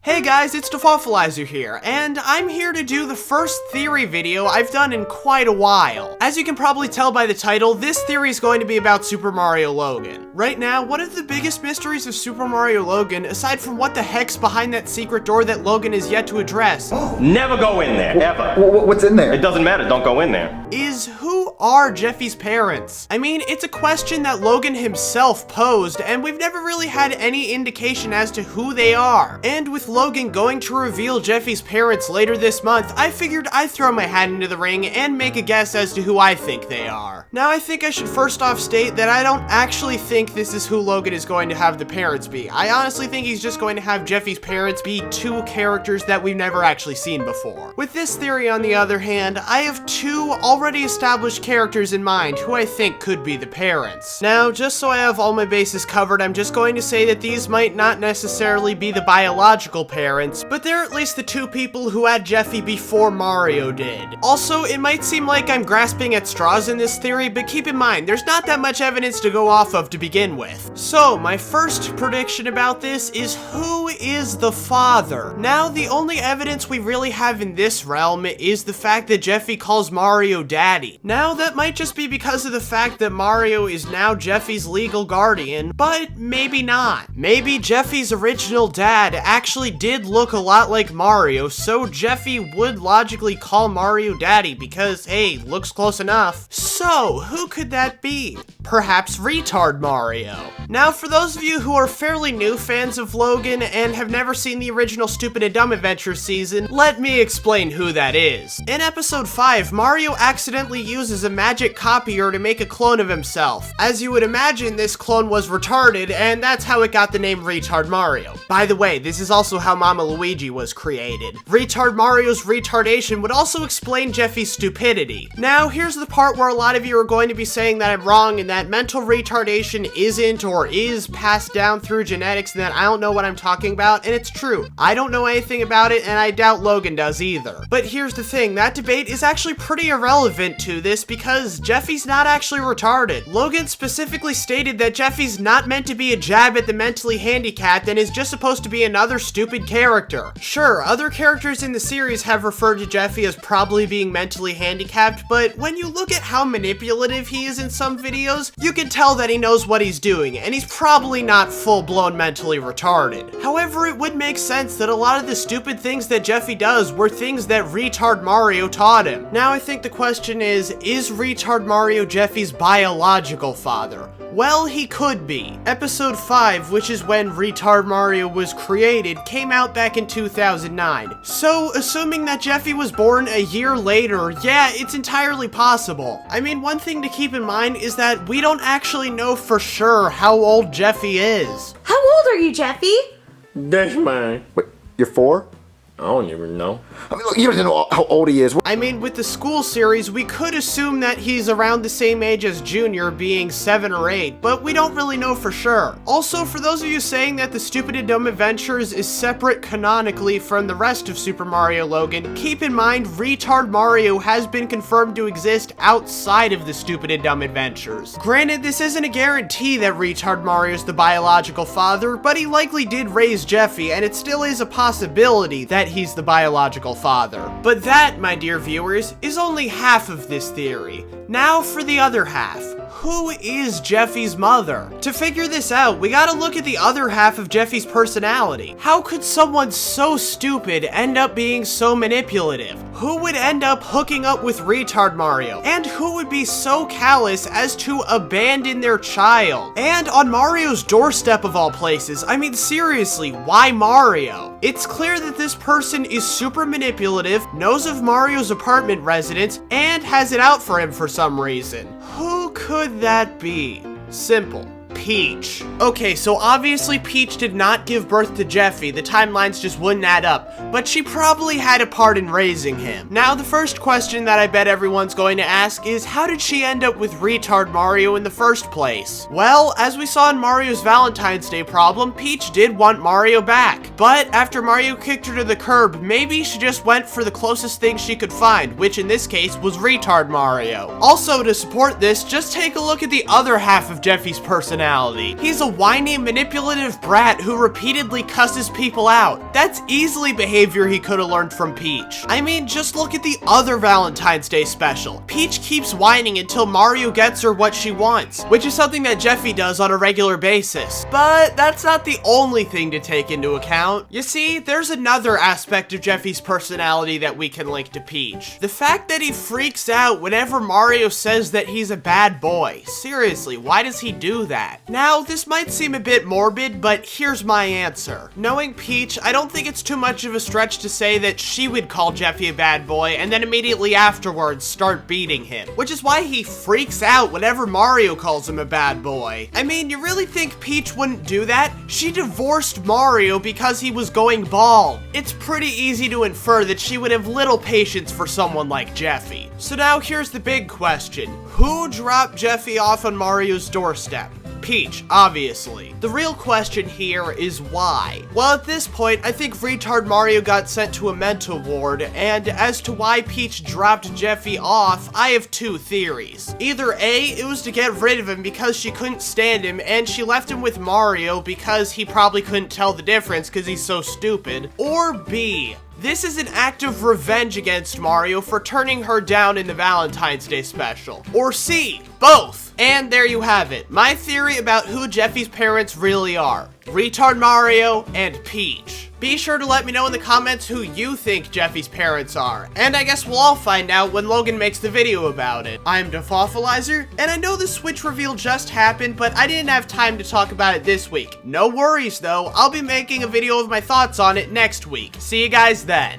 Hey guys, it's Dafawfulizer here, and I'm here to do the first theory video I've done in quite a while. As you can probably tell by the title, this theory is going to be about Super Mario Logan. Right now, one of the biggest mysteries of Super Mario Logan, aside from what the heck's behind that secret door that Logan is yet to address, never go in there, ever. What's in there? It doesn't matter, don't go in there. is who are Jeffy's parents? I mean, it's a question that Logan himself posed, and we've never really had any indication as to who they are. And with Logan going to reveal Jeffy's parents later this month, I figured I'd throw my hat into the ring and make a guess as to who I think they are. Now, I think I should first off state that I don't actually think this is who Logan is going to have the parents be. I honestly think he's just going to have Jeffy's parents be two characters that we've never actually seen before. With this theory, on the other hand, I have two already established characters in mind who I think could be the parents. Now, just so I have all my bases covered, I'm just going to say that these might not necessarily be the biological parents, but they're at least the two people who had Jeffy before Mario did. Also, it might seem like I'm grasping at straws in this theory, but keep in mind, there's not that much evidence to go off of to begin with. So, my first prediction about this is who is the father? Now, the only evidence we really have in this realm is the fact that Jeffy calls Mario daddy. Now, that might just be because of the fact that Mario is now Jeffy's legal guardian, but maybe not. Maybe Jeffy's original dad actually did look a lot like Mario, so Jeffy would logically call Mario daddy because, hey, looks close enough. So, who could that be? Perhaps Retard Mario. Now, for those of you who are fairly new fans of Logan and have never seen the original Stupid and Dumb Adventures season, let me explain who that is. In episode 5, Mario accidentally uses a magic copier to make a clone of himself. As you would imagine, this clone was retarded, and that's how it got the name Retard Mario. By the way, this is also how Mama Luigi was created. Retard Mario's retardation would also explain Jeffy's stupidity. Now, here's the part where a lot of you are going to be saying that I'm wrong and that mental retardation isn't or is passed down through genetics and that I don't know what I'm talking about, and it's true. I don't know anything about it, and I doubt Logan does either. But here's the thing, that debate is actually pretty irrelevant to this because Jeffy's not actually retarded. Logan specifically stated that Jeffy's not meant to be a jab at the mentally handicapped and is just supposed to be another stupid character. Sure, other characters in the series have referred to Jeffy as probably being mentally handicapped, but when you look at how manipulative he is in some videos, you can tell that he knows what he's doing, and he's probably not full-blown mentally retarded. However, it would make sense that a lot of the stupid things that Jeffy does were things that Retard Mario taught him. Now, I think the question is Retard Mario Jeffy's biological father? Well, he could be. Episode 5, which is when Retard Mario was created, came out back in 2009. So, assuming that Jeffy was born a year later, yeah, it's entirely possible. I mean, one thing to keep in mind is that we don't actually know for sure how old Jeffy is. How old are you, Jeffy? That's mine. Wait, you're 4? I don't even know. I mean, look, you don't know how old he is. I mean, with the school series, we could assume that he's around the same age as Junior, being 7 or 8, but we don't really know for sure. Also, for those of you saying that the Stupid and Dumb Adventures is separate canonically from the rest of Super Mario Logan, keep in mind, Retard Mario has been confirmed to exist outside of the Stupid and Dumb Adventures. Granted, this isn't a guarantee that Retard Mario is the biological father, but he likely did raise Jeffy, and it still is a possibility that he's the biological father. But that, my dear viewers, is only half of this theory. Now for the other half. Who is Jeffy's mother? To figure this out, we gotta look at the other half of Jeffy's personality. How could someone so stupid end up being so manipulative? Who would end up hooking up with Retard Mario? And who would be so callous as to abandon their child? And on Mario's doorstep of all places. I mean, seriously, why Mario? It's clear that this person is super manipulative, knows of Mario's apartment residence, and has it out for him for some reason. Who could that be? Simple. Peach. Okay, so obviously Peach did not give birth to Jeffy, the timelines just wouldn't add up, but she probably had a part in raising him. Now, the first question that I bet everyone's going to ask is, how did she end up with Retard Mario in the first place? Well, as we saw in Mario's Valentine's Day problem, Peach did want Mario back, but after Mario kicked her to the curb, maybe she just went for the closest thing she could find, which in this case was Retard Mario. Also, to support this, just take a look at the other half of Jeffy's personality. personality. He's a whiny, manipulative brat who repeatedly cusses people out. That's easily behavior he could have learned from Peach. I mean, just look at the other Valentine's Day special. Peach keeps whining until Mario gets her what she wants, which is something that Jeffy does on a regular basis. But that's not the only thing to take into account. You see, there's another aspect of Jeffy's personality that we can link to Peach. The fact that he freaks out whenever Mario says that he's a bad boy. Seriously, why does he do that? Now, this might seem a bit morbid, but here's my answer. Knowing Peach, I don't think it's too much of a stretch to say that she would call Jeffy a bad boy and then immediately afterwards start beating him, which is why he freaks out whenever Mario calls him a bad boy. I mean, you really think Peach wouldn't do that? She divorced Mario because he was going bald. It's pretty easy to infer that she would have little patience for someone like Jeffy. So now here's the big question. Who dropped Jeffy off on Mario's doorstep? Peach, obviously. The real question here is why. Well, at this point, I think retard Mario got sent to a mental ward, and as to why Peach dropped Jeffy off, I have two theories. Either A, it was to get rid of him because she couldn't stand him, and she left him with Mario because he probably couldn't tell the difference because he's so stupid. Or B, this is an act of revenge against Mario for turning her down in the Valentine's Day special. Or C, both. And there you have it. My theory about who Jeffy's parents really are. Retard Mario and Peach. Be sure to let me know in the comments who you think Jeffy's parents are. And I guess we'll all find out when Logan makes the video about it. I'm Dafawfulizer, and I know the Switch reveal just happened, but I didn't have time to talk about it this week. No worries though, I'll be making a video of my thoughts on it next week. See you guys then.